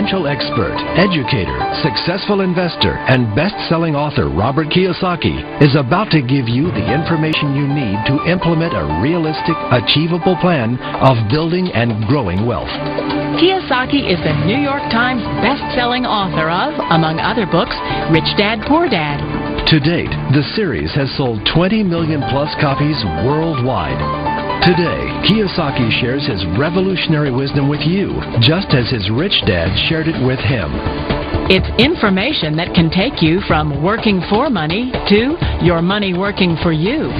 financial expert, educator, successful investor, and best-selling author Robert Kiyosaki is about to give you the information you need to implement a realistic, achievable plan of building and growing wealth. Kiyosaki is the New York Times best-selling author of, among other books, Rich Dad, Poor Dad. To date, the series has sold 20 million-plus copies worldwide. Today, Kiyosaki shares his revolutionary wisdom with you, just as his rich dad shared it with him. It's information that can take you from working for money to your money working for you.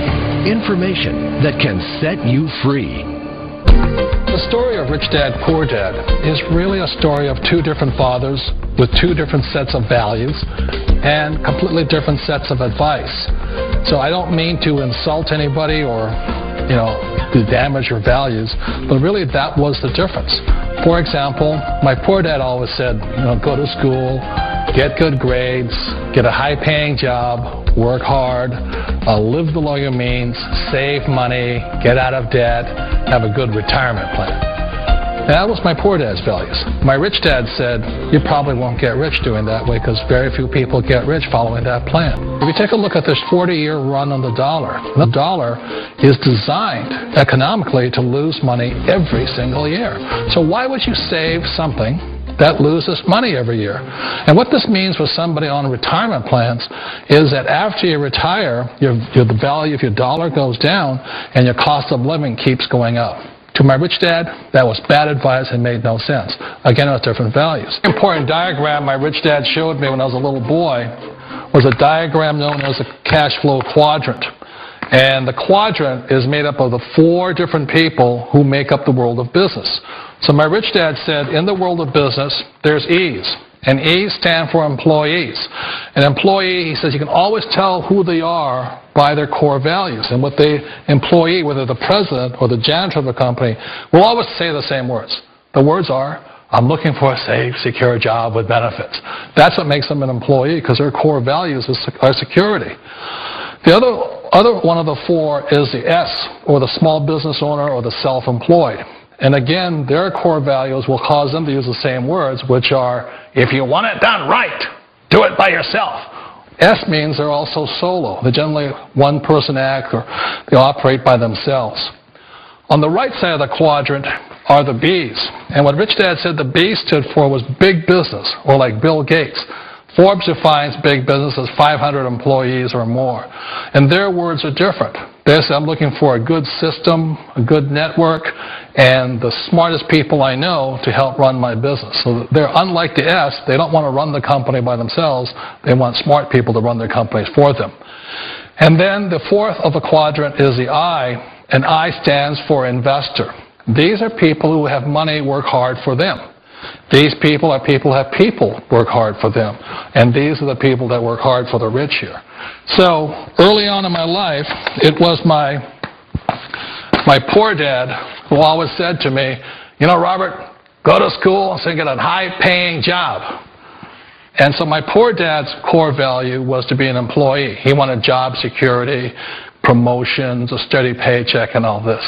Information that can set you free. The story of Rich Dad, Poor Dad is really a story of two different fathers with two different sets of values and completely different sets of advice. So I don't mean to insult anybody or, to damage your values, but really that was the difference. For example, my poor dad always said, go to school, get good grades, get a high-paying job, work hard, live below your means, save money, get out of debt, have a good retirement plan. That was my poor dad's values. My rich dad said, you probably won't get rich doing that way because very few people get rich following that plan. If you take a look at this 40-year run on the dollar is designed economically to lose money every single year. So why would you save something that loses money every year? And what this means for somebody on retirement plans is that after you retire, the value of your dollar goes down and your cost of living keeps going up. To my rich dad, that was bad advice and made no sense. Again, it was different values. An important diagram my rich dad showed me when I was a little boy was a diagram known as a cash flow quadrant. And the quadrant is made up of the four different people who make up the world of business. So my rich dad said, in the world of business, there's E's. And E's stand for employees. An employee, he says, you can always tell who they are by their core values. And what the employee, whether the president or the janitor of the company, will always say the same words. The words are, I'm looking for a safe, secure job with benefits. That's what makes them an employee, because their core values are security. The other one of the four is the S, or the small business owner or the self-employed. And again, their core values will cause them to use the same words, which are, if you want it done right, do it by yourself. S means they're also solo. They're generally one-person act, or they operate by themselves. On the right side of the quadrant are the B's. And what Rich Dad said the B stood for was big business, or like Bill Gates. Forbes defines big business as 500 employees or more. And their words are different. They say, I'm looking for a good system, a good network, and the smartest people I know to help run my business. So they're unlike the S. They don't want to run the company by themselves. They want smart people to run their companies for them. And then the fourth of the quadrant is the I, and I stands for investor. These are people who have money work hard for them. These people are people who have people work hard for them. And these are the people that work hard for the rich here. So early on in my life, it was my poor dad who always said to me, Robert, go to school so you get a high-paying job. And so my poor dad's core value was to be an employee. He wanted job security, promotions, a steady paycheck, and all this.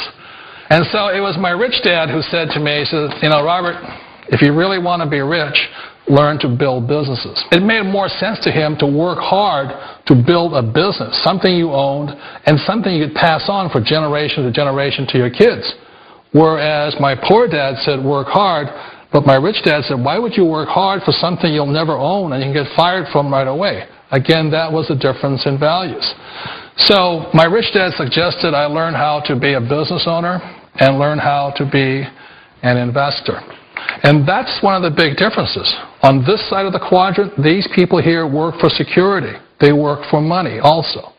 And so it was my rich dad who said to me, he said, Robert, if you really want to be rich, learn to build businesses. It made more sense to him to work hard to build a business, something you owned, and something you could pass on for generation to generation to your kids. Whereas my poor dad said work hard, but my rich dad said, why would you work hard for something you'll never own and you can get fired from right away? Again, that was the difference in values. So my rich dad suggested I learn how to be a business owner and learn how to be an investor. And that's one of the big differences. On this side of the quadrant, these people here work for security. They work for money also.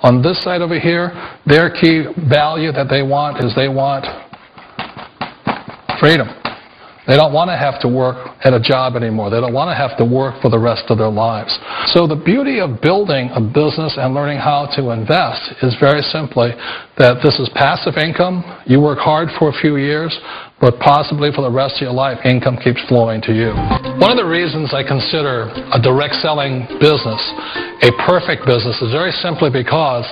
On this side over here, their key value that they want is they want freedom. They don't want to have to work at a job anymore. They don't want to have to work for the rest of their lives. So the beauty of building a business and learning how to invest is very simply that this is passive income. You work hard for a few years, but possibly for the rest of your life, income keeps flowing to you. One of the reasons I consider a direct selling business a perfect business is very simply because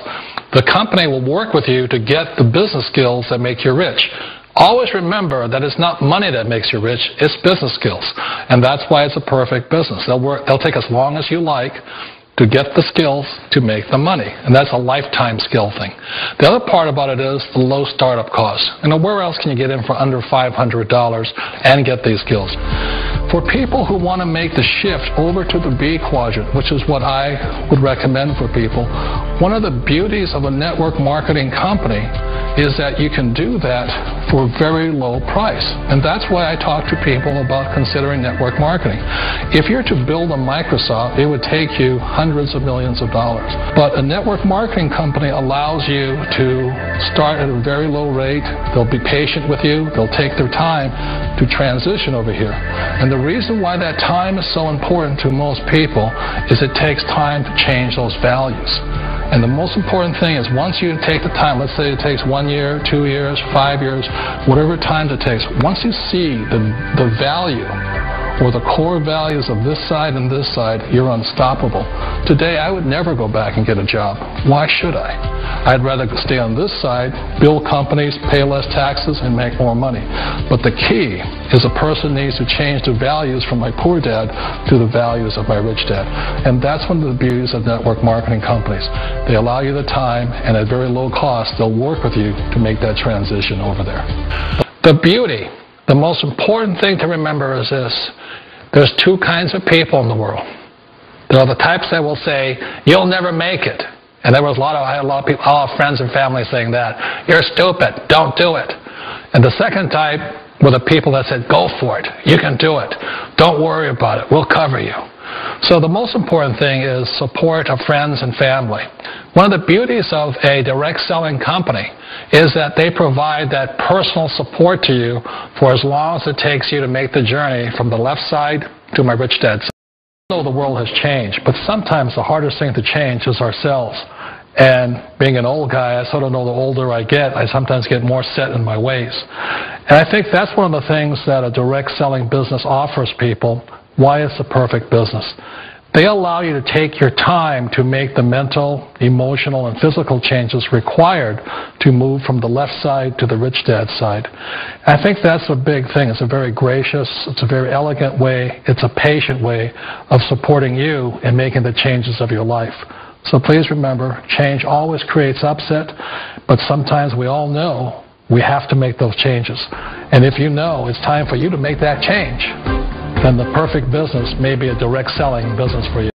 the company will work with you to get the business skills that make you rich. Always remember that it's not money that makes you rich, it's business skills. And that's why it's a perfect business. They'll take as long as you like to get the skills to make the money. And that's a lifetime skill thing. The other part about it is the low startup cost. Where else can you get in for under $500 and get these skills? For people who want to make the shift over to the B quadrant, which is what I would recommend for people, one of the beauties of a network marketing company is that you can do that for a very low price. And that's why I talk to people about considering network marketing. If you're to build a Microsoft, it would take you hundreds of millions of dollars. But a network marketing company allows you to start at a very low rate. They'll be patient with you. They'll take their time to transition over here. And the reason why that time is so important to most people is it takes time to change those values. And the most important thing is once you take the time, let's say it takes 1 year, 2 years, 5 years, whatever time it takes, once you see the value or the core values of this side and this side, you're unstoppable. Today, I would never go back and get a job. Why should I? I'd rather stay on this side, build companies, pay less taxes, and make more money. But the key is a person needs to change the values from my poor dad to the values of my rich dad. And that's one of the beauties of network marketing companies. They allow you the time, and at very low cost, they'll work with you to make that transition over there. The beauty, the most important thing to remember is this. There's two kinds of people in the world. There are the types that will say, you'll never make it. And I had a lot of people, all friends and family saying that. You're stupid. Don't do it. And the second type were the people that said, go for it. You can do it. Don't worry about it. We'll cover you. So the most important thing is support of friends and family. One of the beauties of a direct selling company is that they provide that personal support to you for as long as it takes you to make the journey from the left side to my rich dad side. I know the world has changed, but sometimes the hardest thing to change is ourselves. And being an old guy, I sort of know the older I get, I sometimes get more set in my ways. And I think that's one of the things that a direct selling business offers people, why it's the perfect business. They allow you to take your time to make the mental, emotional, and physical changes required to move from the left side to the rich dad side. And I think that's a big thing. It's a very gracious, it's a very elegant way, it's a patient way of supporting you in making the changes of your life. So please remember, change always creates upset, but sometimes we all know we have to make those changes. And if you know it's time for you to make that change, then the perfect business may be a direct selling business for you.